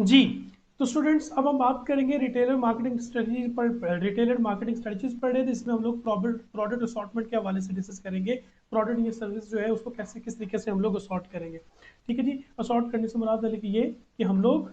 जी। तो स्टूडेंट्स अब हम बात करेंगे रिटेलर मार्केटिंग स्ट्रेटजी पर। रिटेलर मार्केटिंग स्ट्रेटजीज पढ़ रहे थे, इसमें हम लोग प्रोडक्ट असॉर्टमेंट के हवाले से डिस्कस करेंगे। प्रोडक्ट या सर्विस जो है उसको कैसे किस तरीके से हम लोग असॉर्ट करेंगे। ठीक है जी। असॉर्ट करने से मुराद है कि ये कि हम लोग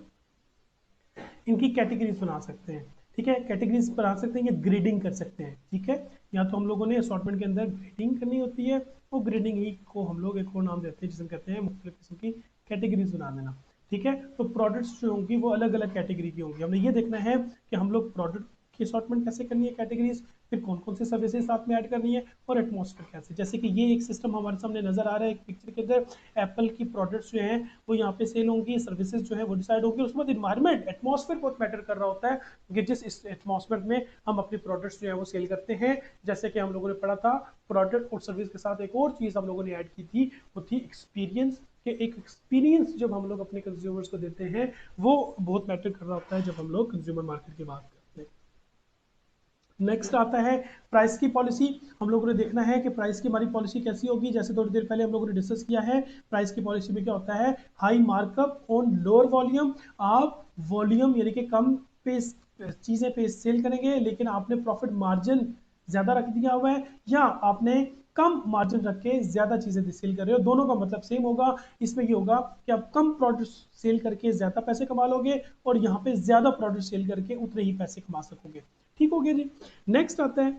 इनकी कैटेगरीज बना सकते हैं। ठीक है, कैटेगरीज बना सकते हैं या ग्रेडिंग कर सकते हैं। ठीक है, या तो हम लोगों ने असॉर्टमेंट के अंदर ग्रेडिंग करनी होती है, और ग्रेडिंग ही को हम लोग एक और नाम देते हैं जिसे हम कहते हैं मुख्तलिफ किस्म की कैटेगरीज बना देना। ठीक है, तो प्रोडक्ट्स जो होंगी वो अलग अलग कैटेगरी की होंगी। हमने ये देखना है कि हम लोग प्रोडक्ट की असॉर्टमेंट कैसे करनी है, कैटेगरीज, फिर कौन कौन से सर्विसेज साथ में ऐड करनी है, और एटमॉस्फेयर कैसे। जैसे कि ये एक सिस्टम हमारे सामने नजर आ रहा है एक पिक्चर के अंदर। एप्पल की प्रोडक्ट्स जो हैं वो यहाँ पे सेल होंगी, सर्विसेज जो है वो डिसाइड होंगी। उसके बाद इन्वायरमेंट, एटमॉस्फेयर बहुत मैटर कर रहा होता है कि जिस इस एटमॉस्फेयर में हम अपनी प्रोडक्ट्स जो है वो सेल करते हैं। जैसे कि हम लोगों ने पढ़ा था, प्रोडक्ट और सर्विस के साथ एक और चीज़ हम लोगों ने ऐड की थी, वो थी एक्सपीरियंस। कि एक एक्सपीरियंस जब हम लोग अपने कंज्यूमर्स को देते हैं वो बहुत मैटर कर रहा होता है जब हम लोग कंज्यूमर मार्केट की बात करते हैं। नेक्स्ट आता है प्राइस की पॉलिसी। हम लोगों ने देखना है कि प्राइस की हमारी पॉलिसी कैसी होगी। जैसे थोड़ी देर पहले हम लोगों ने डिस्कस किया है, प्राइस की पॉलिसी में क्या होता है, high markup on lower volume. आप वॉल्यूम यानी कि कम पे चीज़ें पे सेल करेंगे, लेकिन आपने प्रॉफिट मार्जिन ज़्यादा रख दिया हुआ है, या आपने कम मार्जिन रख के ज़्यादा चीज़ें सेल कर रहे हो, दोनों का मतलब सेम होगा। इसमें ये होगा कि आप कम प्रोडक्ट सेल करके ज़्यादा पैसे कमा लोगे, और यहाँ पे ज़्यादा प्रोडक्ट सेल करके उतने ही पैसे कमा सकोगे। ठीक हो गया जी। नेक्स्ट आता है,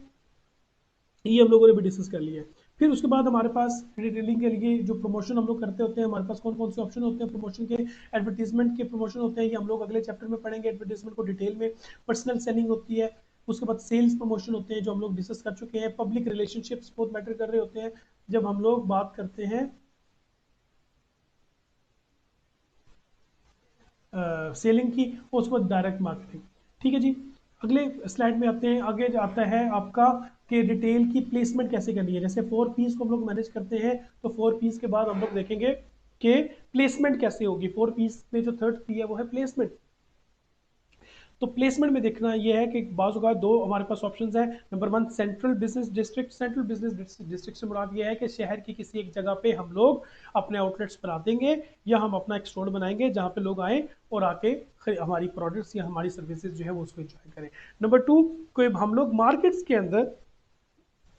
ये हम लोगों ने भी डिस्कस कर लिया है। फिर उसके बाद हमारे पास रिटेलिंग के लिए जो प्रमोशन हम लोग करते होते हैं, हमारे पास कौन कौन से ऑप्शन होते हैं प्रमोशन के। एडवर्टीजमेंट के प्रमोशन होते हैं, ये हम लोग अगले चैप्टर में पढ़ेंगे एडवर्टीजमेंट को डिटेल में। पर्सनल सेलिंग होती है। उसके बाद सेल्स प्रमोशन होते हैं जो हम लोग डिस्कस कर चुके हैं। पब्लिक रिलेशनशिप्स बहुत मैटर कर रहे होते हैं जब हम लोग बात करते हैं सेलिंग की। और उसके बाद डायरेक्ट मार्केटिंग। ठीक है जी। अगले स्लाइड में आते हैं, आगे आता है आपका कि रिटेल की प्लेसमेंट कैसे करनी है। जैसे 4 पीस को हम लोग मैनेज करते हैं, तो 4 पीस के बाद हम लोग देखेंगे कि प्लेसमेंट कैसे होगी। 4 पीस में जो थर्ड पी है वो है प्लेसमेंट। तो प्लेसमेंट में देखना ये है कि बाज़ औक़ात दो हमारे पास ऑप्शंस हैं। Number one, central business district. Central business district से मुराद ये है कि शहर की किसी एक जगह पे हम लोग अपने आउटलेट्स बना देंगे, या हम अपना एक स्टोर बनाएंगे जहाँ पे लोग आए और आके हमारी प्रोडक्ट्स या हमारी सर्विसेज जो है वो उसको एंजॉय करें। नंबर टू, कोई हम लोग मार्केट्स के अंदर,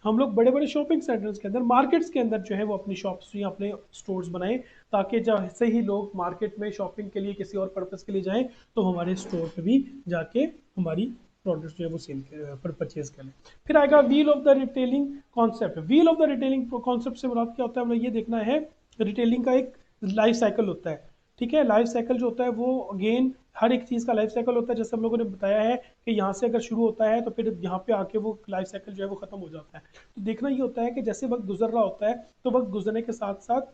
हम लोग बड़े बड़े शॉपिंग सेंटर्स के अंदर, मार्केट्स के अंदर जो है वो अपनी शॉप्स या अपने स्टोर्स बनाएं, ताकि जैसे ही लोग मार्केट में शॉपिंग के लिए किसी और पर्पज़ के लिए जाएं तो हमारे स्टोर पे भी जाके हमारी प्रोडक्ट्स जो है वो सेल पर परचेज करें। फिर आएगा wheel of the retailing concept. Wheel of the retailing concept से मुराद क्या होता है, हमें ये देखना है रिटेलिंग का एक लाइफ साइकिल होता है। ठीक है, लाइफ साइकिल जो होता है वो अगेन हर एक चीज़ का लाइफ साइकिल होता है। जैसे हम लोगों ने बताया है कि यहाँ से अगर शुरू होता है तो फिर यहाँ पे आके वो लाइफ साइकिल जो है वो खत्म हो जाता है। तो देखना ये होता है कि जैसे वक्त गुजर रहा होता है तो वक्त गुजरने के साथ साथ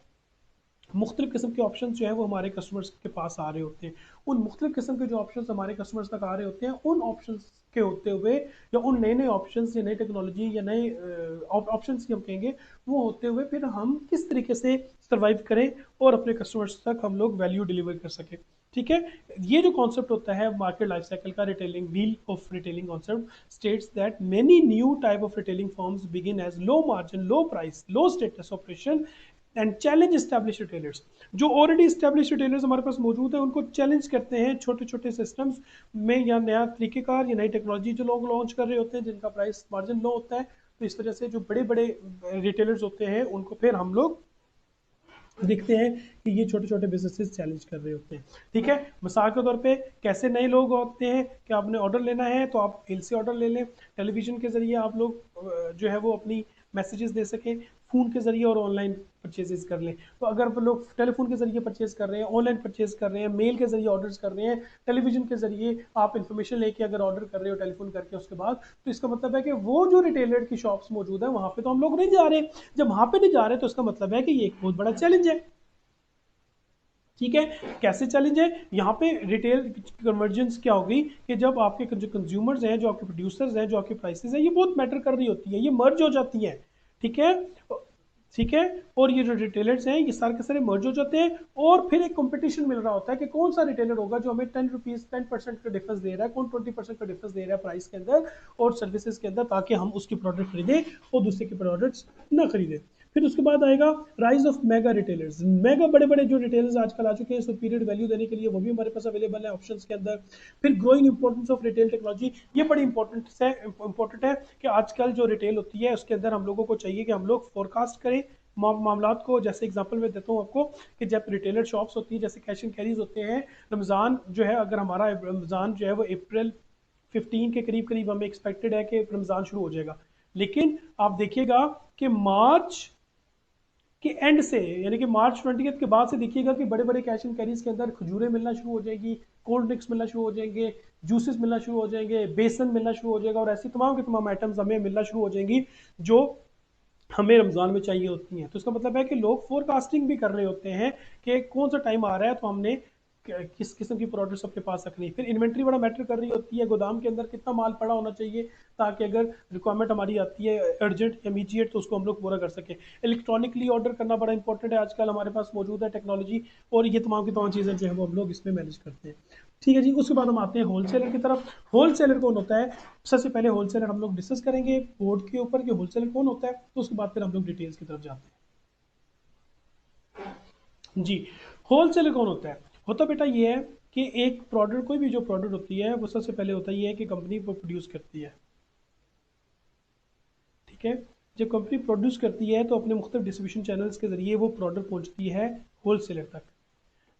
मुख्तलिफ किस्म के ऑप्शन जो है वो हमारे कस्टमर्स के पास आ रहे होते हैं। उन मुख्तलिफ किस्म के जो ऑप्शन हमारे कस्टमर्स तक आ रहे होते हैं, उन ऑप्शन के होते हुए, या उन नए नए ऑप्शन या नई टेक्नोलॉजी या नए ऑप्शन की हम कहेंगे, वो होते हुए फिर हम किस तरीके से सर्वाइव करें और अपने कस्टमर्स तक हम लोग वैल्यू डिलीवर कर सकें। ठीक है, ये जो कॉन्सेप्ट होता है मार्केट लाइफ साइकिल का, retailing wheel of retailing concept states that many new type of retailing forms begin as low margin, low price, low status operation and challenge establish retailers. जो ऑलरेडी स्टैब्लिश रिटेलर्स हमारे पास मौजूद है उनको challenge करते हैं छोटे छोटे सिस्टम्स में, या नया तरीकेकार या नई टेक्नोलॉजी जो लोग लॉन्च कर रहे होते हैं जिनका प्राइस मार्जिन लो होता है। तो इस वजह से जो बड़े बड़े रिटेलर्स होते हैं उनको फिर हम लोग देखते हैं कि ये छोटे छोटे बिजनेसेस चैलेंज कर रहे होते हैं। ठीक है, मिसाल के तौर पे कैसे नए लोग होते हैं कि आपने ऑर्डर लेना है तो आप मेल से ऑर्डर ले लें, टेलीविज़न के ज़रिए आप लोग जो है वो अपनी मैसेजेस दे सकें, फ़ोन के ज़रिए और ऑनलाइन परचेजेस कर लें। तो अगर वो लोग टेलीफोन के ज़रिए परचेज कर रहे हैं, ऑनलाइन परचेज कर रहे हैं, मेल के ज़रिए ऑर्डर्स कर रहे हैं, टेलीविज़न के ज़रिए आप इन्फॉर्मेशन लेके अगर ऑर्डर कर रहे हो टेलीफोन करके उसके बाद, तो इसका मतलब है कि वो जो रिटेलर की शॉप्स मौजूद है वहाँ पे तो हम लोग नहीं जा रहे। जब वहाँ पे नहीं जा रहे तो इसका मतलब है कि ये एक बहुत बड़ा चैलेंज है। ठीक है, कैसे चैलेंज है यहाँ पे रिटेल कन्वर्जेंस क्या होगी कि जब आपके जो कंज्यूमर्स हैं, जो आपके प्रोड्यूसर्स हैं, जो आपके प्राइसेस हैं, ये बहुत मैटर कर रही होती है, ये मर्ज हो जाती हैं। ठीक है, ठीक है, और ये जो रिटेलर्स हैं ये सारे के सारे मर्ज हो जाते हैं, और फिर एक कंपटीशन मिल रहा होता है कि कौन सा रिटेलर होगा जो हमें 10 रुपीज़ 10% का डिफरेंस दे रहा है, कौन 20% का डिफरेंस दे रहा है प्राइस के अंदर और सर्विसेज के अंदर, ताकि हम उसकी प्रोडक्ट खरीदें और दूसरे के प्रोडक्ट्स ना खरीदें। फिर उसके बाद आएगा rise of mega retailers, mega बड़े बड़े जो रिटेलर्स आजकल आ चुके हैं सुपीरियर वैल्यू देने के लिए, वो भी हमारे पास अवेलेबल है ऑप्शंस के अंदर। फिर growing importance of retail technology, ये बड़ी इंपॉर्टेंट है कि आजकल जो रिटेल होती है उसके अंदर हम लोगों को चाहिए कि हम लोग फोरकास्ट करें मामलात को। जैसे एग्जांपल मैं देता हूँ आपको कि जब रिटेलर शॉप्स होती है, जैसे कैश एंड कैरीज होते हैं, रमज़ान जो है, अगर हमारा रमज़ान जो है वो अप्रैल 15 के करीब करीब हमें एक्सपेक्टेड है कि रमज़ान शुरू हो जाएगा, लेकिन आप देखिएगा कि मार्च के एंड से, यानी कि मार्च 20 के बाद से देखिएगा कि बड़े बड़े कैश एंड कैरीज के अंदर खजूरें मिलना शुरू हो जाएगी, कोल्ड ड्रिंक्स मिलना शुरू हो जाएंगे, जूसेस मिलना शुरू हो जाएंगे, बेसन मिलना शुरू हो जाएगा, और ऐसी तमाम के तमाम आइटम्स हमें मिलना शुरू हो जाएंगी जो हमें रमज़ान में चाहिए होती हैं। तो इसका मतलब है कि लोग फोरकास्टिंग भी कर रहे होते हैं कि कौन सा टाइम आ रहा है तो हमने किस किस्म की प्रोडक्ट्स अपने पास रखनी है। फिर इन्वेंट्री बड़ा मैटर कर रही होती है, गोदाम के अंदर कितना माल पड़ा होना चाहिए ताकि अगर रिक्वायरमेंट हमारी आती है अर्जेंट इमीडिएट तो उसको हम लोग पूरा कर सकें। इलेक्ट्रॉनिकली ऑर्डर करना बड़ा इंपॉर्टेंट है, आजकल हमारे पास मौजूद है टेक्नोलॉजी, और ये तमाम की तमाम चीज़ें जो है वो हम लोग इसमें मैनेज करते हैं। ठीक है जी, उसके बाद हम आते हैं होलसेलर की तरफ। होलसेलर कौन होता है? सबसे पहले होलसेलर हम लोग डिस्कस करेंगे बोर्ड के ऊपर कि होलसेलर कौन होता है, तो उसके बाद फिर हम लोग डिटेल्स की तरफ जाते हैं जी। होलसेलर कौन होता है? होता बेटा ये है कि एक प्रोडक्ट, कोई भी जो प्रोडक्ट होती है वो सबसे पहले होता ये है कि कंपनी वो प्रोड्यूस करती है, ठीक है। जब कंपनी प्रोड्यूस करती है तो अपने मुख्तलिफ डिस्ट्रीब्यूशन चैनल्स के जरिए वो प्रोडक्ट पहुंचती है होलसेलर तक।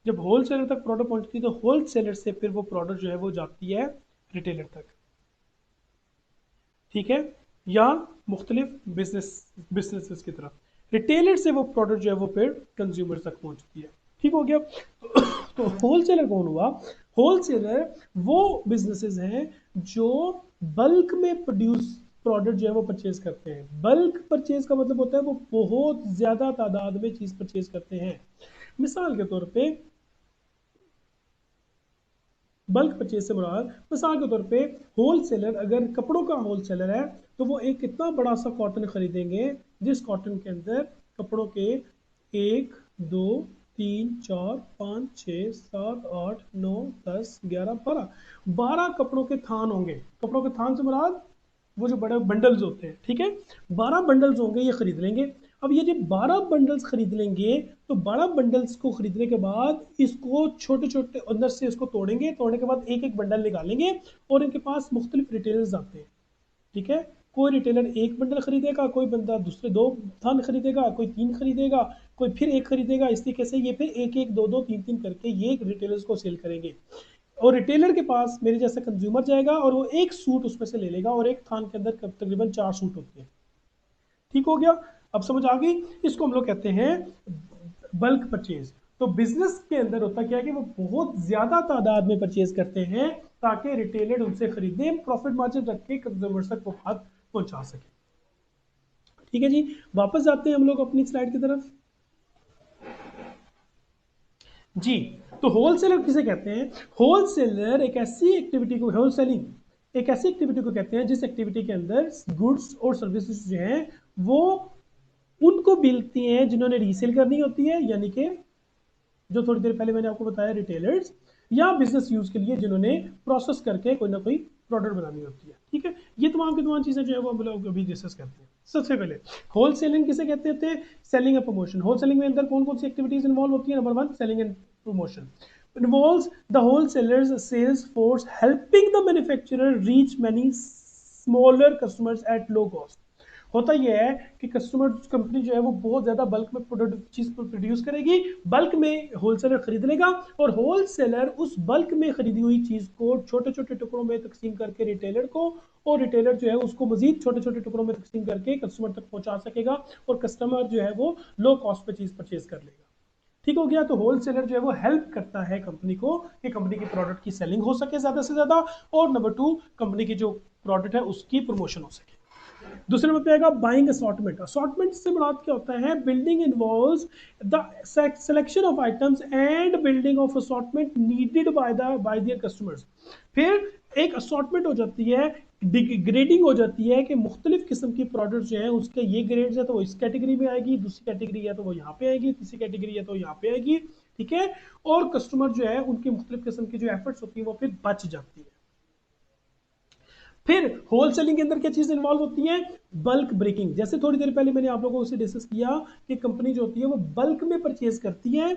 जब होलसेलर तक प्रोडक्ट पहुंचती है तो होलसेलर से फिर वो प्रोडक्ट जो है वो जाती है रिटेलर तक, ठीक है, या मुख्तलिफ बिजनेसेस की तरफ। रिटेलर से वो प्रोडक्ट जो है वो फिर कंज्यूमर तक पहुंचती है, ठीक हो गया। तो होलसेलर कौन हुआ? होलसेलर वो बिजनेसेस हैं जो बल्क में प्रोड्यूस प्रोडक्ट जो है वो परचेज करते हैं। बल्क परचेज का मतलब होता है वो बहुत ज्यादा तादाद में चीज परचेज करते हैं। मिसाल के तौर पे बल्क परचेज से मुराद, मिसाल के तौर पे होलसेलर अगर कपड़ों का होलसेलर है तो वो एक कितना बड़ा सा कॉटन खरीदेंगे जिस कॉटन के अंदर कपड़ों के 1 2 3 4 5 6 7 8 9 10 11 12 कपड़ों के थान होंगे। कपड़ों के थान से मुराद वो जो बड़े बंडल्स होते हैं, ठीक है, 12 बंडल्स होंगे, ये खरीद लेंगे। अब ये जब 12 बंडल्स खरीद लेंगे तो 12 बंडल्स को खरीदने के बाद इसको छोटे छोटे अंदर से इसको तोड़ेंगे, तोड़ने के बाद एक एक बंडल निकालेंगे, और इनके पास मुख्तलिफ रिटेलर्स आते हैं, ठीक है। कोई रिटेलर एक बंडल खरीदेगा, कोई बंदा दूसरे 2 थान खरीदेगा, कोई 3 खरीदेगा, कोई फिर एक खरीदेगा, इस तरीके से ये फिर एक एक दो दो तीन तीन करके ये रिटेलर्स को सेल करेंगे, और रिटेलर के पास मेरे जैसा कंज्यूमर जाएगा और वो एक सूट उसमें से ले लेगा, और एक थान के अंदर तकरीबन 4 सूट होते हैं, ठीक हो गया। अब समझ आ गई, इसको हम लोग कहते हैं बल्क परचेज। तो बिजनेस के अंदर होता क्या है कि वो बहुत ज्यादा तादाद में परचेज करते हैं ताकि रिटेलर उनसे खरीदे, प्रॉफिट मार्जिन रख के कंज्यूमर तक वो बात पहुंचा सके, ठीक है जी। वापस जाते हैं हम लोग अपनी स्लाइड की तरफ जी। तो होलसेलर किसे कहते हैं? होलसेलर एक ऐसी एक्टिविटी को, होलसेलिंग एक ऐसी एक्टिविटी को कहते हैं जिस एक्टिविटी के अंदर गुड्स और सर्विसेज जो हैं वो उनको बिकती हैं जिन्होंने रीसेल करनी होती है, यानी कि जो थोड़ी देर पहले मैंने आपको बताया रिटेलर्स, या बिजनेस यूज के लिए जिन्होंने प्रोसेस करके कोई ना कोई प्रोडक्ट बनानी होती है, ठीक है। ये तमाम की तमाम चीजें जो है वो हम लोग अभी डिस्कस करते हैं। सबसे पहले होलसेलिंग किसे कहते थे? Selling and promotion. होलसेलिंग में अंदर कौन कौन सी एक्टिविटीज इन्वॉल्व होती है? Number 1 selling and promotion involves the wholesalers sales force helping the manufacturer reach many smaller customers at low cost। होता यह है कि कस्टमर कंपनी जो है वो बहुत ज्यादा बल्क में प्रोडक्ट चीज प्रोड्यूस करेगी, बल्क में होलसेलर खरीद लेगा, और होलसेलर उस बल्क में खरीदी हुई चीज को छोटे छोटे टुकड़ों में तकसीम करके रिटेलर को, और रिटेलर जो है उसको मजीद छोटे छोटे टुकड़ों में तकसीम करके कस्टमर तक पहुंचा सकेगा, और कस्टमर जो है वो लो कॉस्ट पे चीज परचेज कर लेगा, ठीक हो गया। तो होलसेलर जो है वो हेल्प करता है कंपनी को कि कंपनी के प्रोडक्ट की सेलिंग हो सके ज्यादा से ज्यादा, और नंबर 2 कंपनी की जो प्रोडक्ट है उसकी प्रमोशन हो सके। दूसरे नंबर पे आएगा बाइंग असॉर्टमेंट। असॉर्टमेंट से मुराद क्या होता है? Building involves the selection of items and building of assortment needed bye their customers. फिर एक असॉर्टमेंट हो जाती है, ग्रेडिंग हो जाती है कि मुख्तलिफ किस्म की प्रोडक्ट जो है उसके ये ग्रेड्स है तो वो इस कैटेगरी में आएगी, दूसरी कैटेगरी है तो वो यहाँ पे आएगी, तीसरी कैटेगरी है तो यहाँ पे आएगी, ठीक है। और कस्टमर जो है उनकी मुख्तलिफ किस्म की जो एफर्ट्स होती है वो फिर बच जाती है। फिर होलसेलिंग के अंदर क्या चीजें इन्वॉल्व होती हैं? Bulk breaking. जैसे थोड़ी देर पहले मैंने आप लोगों से डिस्कस किया कि कंपनी जो होती है वो बल्क में परचेज करती है